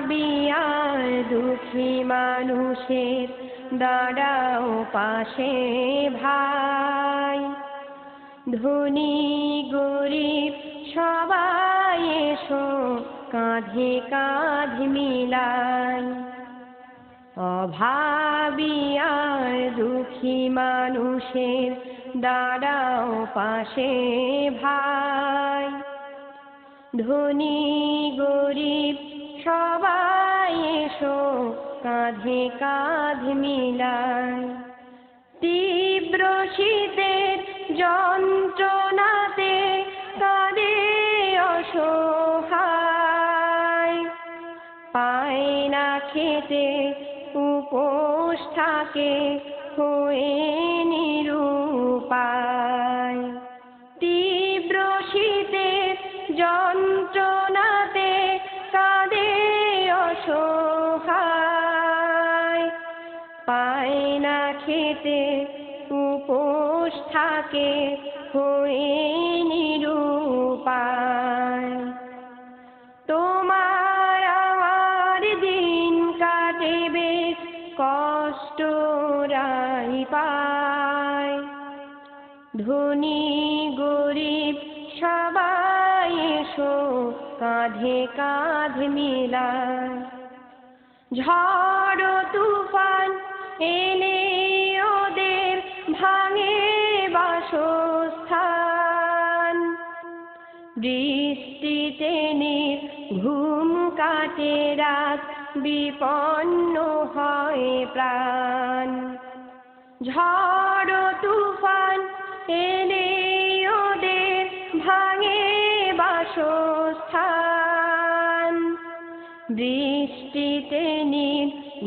আর দুঃখী মানুষের দাঁড়াও পাশে ভাই। ধনী গরিব সবাই এসো কাঁধে কাঁধ মিলাই। অভাবী আর দুঃখী মানুষের দাঁড়াও পাশে ভাই। ধনী গরিব সবাই এসো কাঁধে কাঁধ মিলাই। তীব্র শীতের যন্ত্রণাতে কাঁদে অসহায়, পায় না খেতে উপোস থাকে হয়ে নিরুপায়। তীব্র শীতের যন্ত্রণাতে কাঁদে অসহায়, পায় না খেতে উপোস থাকে হয়ে নিরুপায়। তোমার আমার দিন কাটে বেশ কষ্টরাই পায়। ধনী গরিব সবাই এসো কাঁধে কাঁধ মিলাই। ঝড় তুফান এলে ওদের ভাঙে বাসস্থান। বৃষ্টিতে ঘুম কাটে রাত, বিপন্ন হয় প্রাণ। ঝড় তুফান এলে ওদের ভাঙে বাসস্থান। বৃষ্টিতে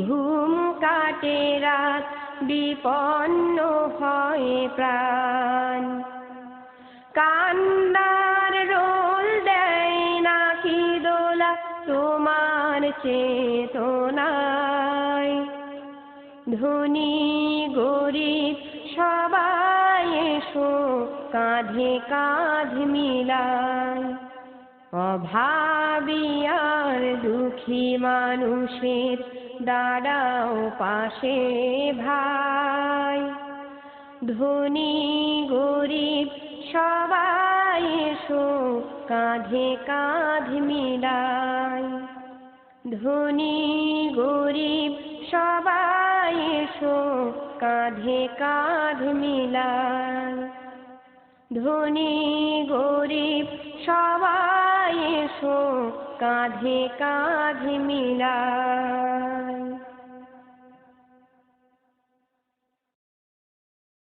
ঘুম কাটে রাত, বিপন্ন হয় প্রাণ। কান্দার রোল দেয় নাকি দোলা তোমার চেতনায়। ধনী গরিব সবাই এসো কাঁধে কাঁধ মিলাই। অভাবী আর দুঃখী মানুষের দাঁড়াও পাশে ভাই। ধনী গরিব সবাই এসো কাঁধে কাঁধ মিলাই। ধনী গরিব সবাই এসো কাঁধে কাঁধ মিলাই। ধনী গরিব সবাই এসো কাঁধে কাঁধ মিলাই।